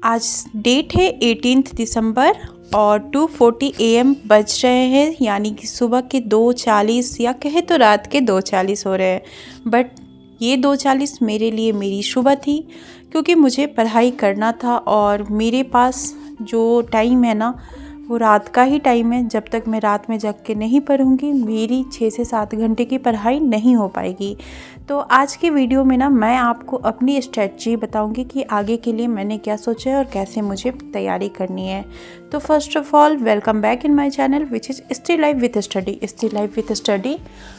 आज डेट है 18 दिसंबर और 2:40 AM बज रहे हैं, यानी कि सुबह के 2:40 या कहे तो रात के 2:40 हो रहे हैं। बट ये 2:40 मेरे लिए मेरी सुबह थी, क्योंकि मुझे पढ़ाई करना था और मेरे पास जो टाइम है ना वो रात का ही टाइम है। जब तक मैं रात में जग के नहीं पढ़ूंगी मेरी 6 से 7 घंटे की पढ़ाई नहीं हो पाएगी। तो आज की वीडियो में ना मैं आपको अपनी स्ट्रेटजी बताऊंगी कि आगे के लिए मैंने क्या सोचा है और कैसे मुझे तैयारी करनी है। तो first of all welcome back in my channel which is still life with study. Still life with study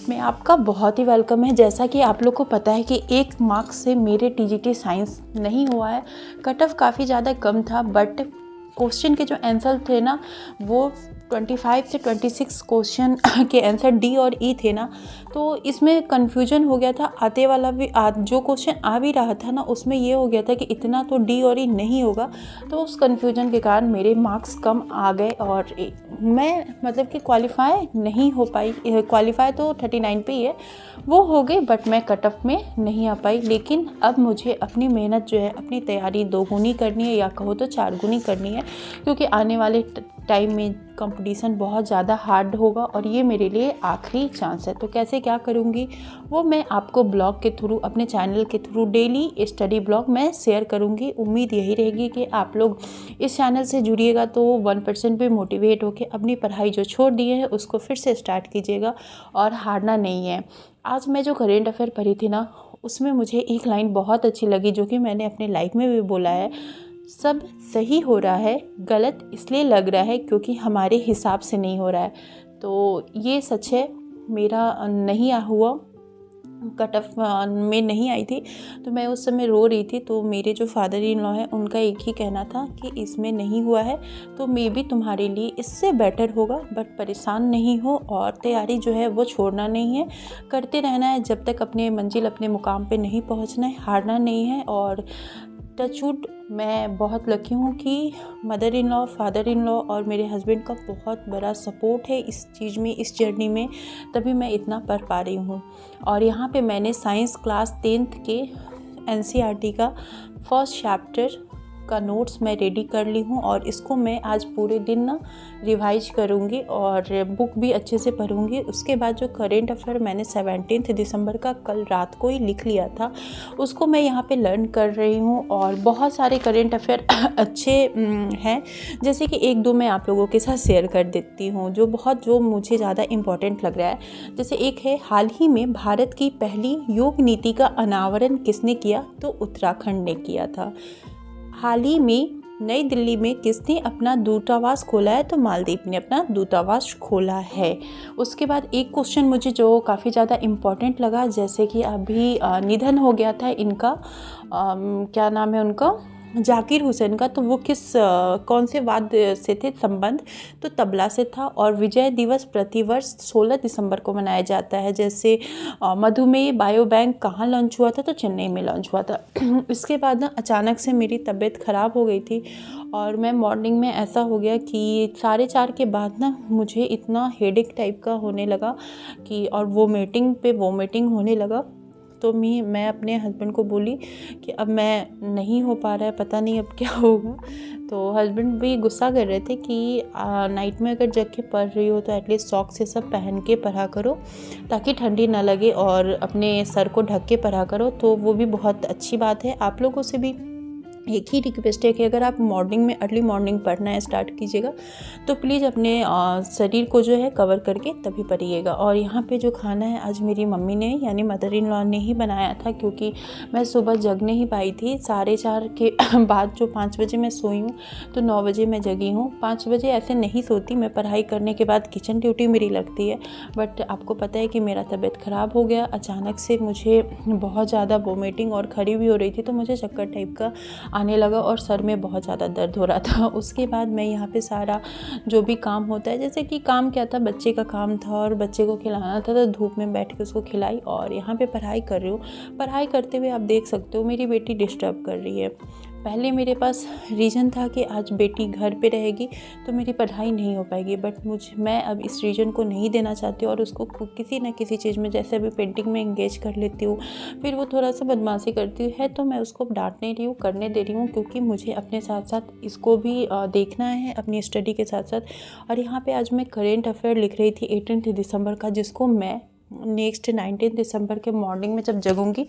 में आपका बहुत ही वेलकम है। जैसा कि आप लोग को पता है कि 1 मार्क्स से मेरे टीजीटी साइंस नहीं हुआ है। कट ऑफ काफ़ी ज़्यादा कम था, बट क्वेश्चन के जो आंसर थे ना वो 25 से 26 क्वेश्चन के आंसर डी और ई थे ना, तो इसमें कन्फ्यूजन हो गया था। आते वाला भी जो क्वेश्चन आ भी रहा था ना उसमें ये हो गया था कि इतना तो डी और ई नहीं होगा। तो उस कन्फ्यूजन के कारण मेरे मार्क्स कम आ गए और मैं मतलब कि क्वालिफाई नहीं हो पाई। क्वालिफाई तो 39 पे ही है, वो हो गई, बट मैं कट ऑफ में नहीं आ पाई। लेकिन अब मुझे अपनी मेहनत जो है, अपनी तैयारी 2 गुनी करनी है या कहो तो 4 गुनी करनी है, क्योंकि आने वाले टाइम में कंपटीशन बहुत ज़्यादा हार्ड होगा और ये मेरे लिए आखिरी चांस है। तो कैसे क्या करूँगी वो मैं आपको ब्लॉग के थ्रू, अपने चैनल के थ्रू डेली स्टडी ब्लॉग मैं शेयर करूँगी। उम्मीद यही रहेगी कि आप लोग इस चैनल से जुड़िएगा तो 1% भी मोटिवेट होकर अपनी पढ़ाई जो छोड़ दिए है उसको फिर से स्टार्ट कीजिएगा और हारना नहीं है। आज मैं जो करेंट अफेयर पढ़ी थी ना उसमें मुझे एक लाइन बहुत अच्छी लगी, जो कि मैंने अपने लाइफ में भी बोला है। सब सही हो रहा है, गलत इसलिए लग रहा है क्योंकि हमारे हिसाब से नहीं हो रहा है। तो ये सच है। मेरा नहीं हुआ, कट ऑफ में नहीं आई थी, तो मैं उस समय रो रही थी। तो मेरे जो फादर इन लॉ हैं उनका एक ही कहना था कि इसमें नहीं हुआ है तो मे बी तुम्हारे लिए इससे बेटर होगा, बट परेशान नहीं हो और तैयारी जो है वो छोड़ना नहीं है, करते रहना है जब तक अपने मंजिल, अपने मुकाम पे नहीं पहुंचना है, हारना नहीं है। और टचवुड मैं बहुत लकी हूँ कि mother in law, father in law और मेरे हस्बैंड का बहुत बड़ा सपोर्ट है इस चीज़ में, इस जर्नी में, तभी मैं इतना पढ़ पा रही हूँ। और यहाँ पे मैंने साइंस क्लास 10th के एनसीईआरटी का फर्स्ट चैप्टर का नोट्स मैं रेडी कर ली हूँ और इसको मैं आज पूरे दिन ना रिवाइज करूँगी और बुक भी अच्छे से पढ़ूँगी। उसके बाद जो करेंट अफेयर मैंने 17 दिसंबर का कल रात को ही लिख लिया था उसको मैं यहाँ पे लर्न कर रही हूँ। और बहुत सारे करेंट अफेयर अच्छे हैं, जैसे कि 1-2 मैं आप लोगों के साथ शेयर कर देती हूँ जो मुझे ज़्यादा इम्पोर्टेंट लग रहा है। जैसे एक है, हाल ही में भारत की पहली योग नीति का अनावरण किसने किया? तो उत्तराखंड ने किया था। हाल ही में नई दिल्ली में किसने अपना दूतावास खोला है? तो मालदीव ने अपना दूतावास खोला है। उसके बाद एक क्वेश्चन मुझे जो काफ़ी ज़्यादा इम्पोर्टेंट लगा, जैसे कि अभी निधन हो गया था इनका, क्या नाम है उनका, जाकिर हुसैन का, तो वो कौन से वाद्य से थे संबंध? तो तबला से था। और विजय दिवस प्रतिवर्ष 16 दिसंबर को मनाया जाता है। जैसे मधुमेह बायो बैंक कहाँ लॉन्च हुआ था? तो चेन्नई में लॉन्च हुआ था। इसके बाद ना अचानक से मेरी तबीयत ख़राब हो गई थी और मैं मॉर्निंग में ऐसा हो गया कि 4:30 के बाद ना मुझे इतना हेडेक टाइप का होने लगा कि, और वोमिटिंग होने लगा। तो मैं अपने हस्बैंड को बोली कि अब मैं नहीं हो पा रहा है, पता नहीं अब क्या होगा। तो हस्बैंड भी गुस्सा कर रहे थे कि नाइट में अगर जग के पढ़ रही हो तो एटलीस्ट सॉक्स ये सब पहन के पढ़ा करो ताकि ठंडी ना लगे, और अपने सर को ढक के पढ़ा करो। तो वो भी बहुत अच्छी बात है। आप लोगों से भी एक ही रिक्वेस्ट है कि अगर आप मॉर्निंग में, अर्ली मॉर्निंग पढ़ना है स्टार्ट कीजिएगा तो प्लीज़ अपने शरीर को जो है कवर करके तभी पढ़िएगा। और यहाँ पे जो खाना है आज मेरी मम्मी ने, यानी मदर इन लॉ ने ही बनाया था, क्योंकि मैं सुबह जग नहीं पाई थी। 4:30 के बाद जो 5 बजे मैं सोई हूँ तो 9 बजे मैं जगी हूँ। 5 बजे ऐसे नहीं सोती मैं, पढ़ाई करने के बाद किचन ड्यूटी मेरी लगती है। बट आपको पता है कि मेरा तबीयत ख़राब हो गया अचानक से, मुझे बहुत ज़्यादा वोमिटिंग और खड़ी भी हो रही थी, तो मुझे चक्कर टाइप का आने लगा और सर में बहुत ज़्यादा दर्द हो रहा था। उसके बाद मैं यहाँ पे सारा जो भी काम होता है, जैसे कि काम क्या था, बच्चे का काम था और बच्चे को खिलाना था, तो धूप में बैठ के उसको खिलाई और यहाँ पे पढ़ाई कर रही हूँ। पढ़ाई करते हुए आप देख सकते हो मेरी बेटी डिस्टर्ब कर रही है। पहले मेरे पास रीज़न था कि आज बेटी घर पे रहेगी तो मेरी पढ़ाई नहीं हो पाएगी, बट मैं अब इस रीज़न को नहीं देना चाहती हूँ और उसको किसी न किसी चीज़ में, जैसे अभी पेंटिंग में इंगेज कर लेती हूँ। फिर वो थोड़ा सा बदमाशी करती है तो मैं उसको डांट नहीं रही हूँ, करने दे रही हूँ, क्योंकि मुझे अपने साथ साथ इसको भी देखना है अपनी स्टडी के साथ साथ। और यहाँ पे आज मैं करेंट अफेयर लिख रही थी 18 दिसंबर का, जिसको मैं नेक्स्ट 19 दिसंबर के मॉर्निंग में जब जगूंगी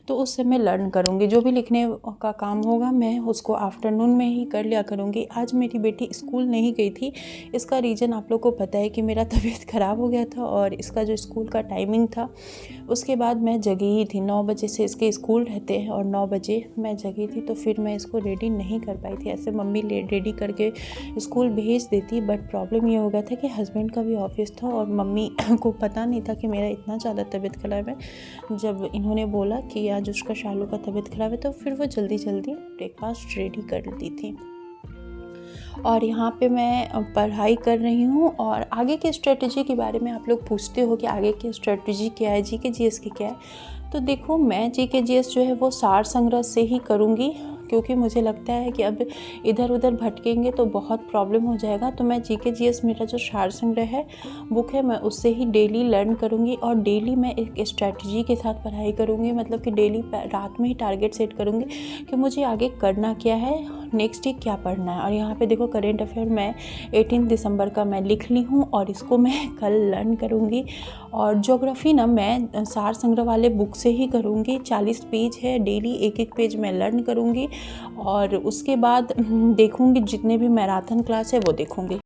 तो उस समय लर्न करूंगी। जो भी लिखने का काम होगा मैं उसको आफ्टरनून में ही कर लिया करूंगी। आज मेरी बेटी स्कूल नहीं गई थी, इसका रीज़न आप लोग को पता है कि मेरा तबीयत ख़राब हो गया था और इसका जो स्कूल का टाइमिंग था उसके बाद मैं जगी ही थी। 9 बजे से इसके स्कूल रहते हैं और 9 बजे मैं जगी थी, तो फिर मैं इसको रेडी नहीं कर पाई थी। ऐसे मम्मी रेडी करके स्कूल भेज देती, बट प्रॉब्लम ये हो गया था कि हस्बैंड का भी ऑफिस था और मम्मी को पता नहीं था कि मेरा इतना ज़्यादा तबीयत ख़राब है। जब इन्होंने बोला कि आज उसका शालू का तबीयत ख़राब है तो फिर वो जल्दी जल्दी ब्रेकफास्ट रेडी कर दी थी। और यहाँ पे मैं पढ़ाई कर रही हूँ। और आगे की स्ट्रेटजी के बारे में आप लोग पूछते हो कि आगे की स्ट्रेटजी क्या है, जीके जीएस की क्या है। तो देखो, मैं जीके जीएस जो है वो सार संग्रह से ही करूँगी, क्योंकि मुझे लगता है कि अब इधर उधर भटकेंगे तो बहुत प्रॉब्लम हो जाएगा। तो मैं जीके जीएस, मेरा जो सार संग्रह है बुक है, मैं उससे ही डेली लर्न करूँगी और डेली मैं एक स्ट्रेटजी के साथ पढ़ाई करूँगी। मतलब कि डेली रात में ही टारगेट सेट करूँगी कि मुझे आगे करना क्या है, नेक्स्ट डे क्या पढ़ना है। और यहाँ पे देखो, करेंट अफेयर मैं 18 दिसंबर का मैं लिख ली हूँ और इसको मैं कल लर्न करूँगी। और ज्योग्राफी ना मैं सार संग्रह वाले बुक से ही करूँगी। 40 पेज है, डेली एक एक पेज मैं लर्न करूँगी और उसके बाद देखूँगी जितने भी मैराथन क्लास है वो देखूँगी।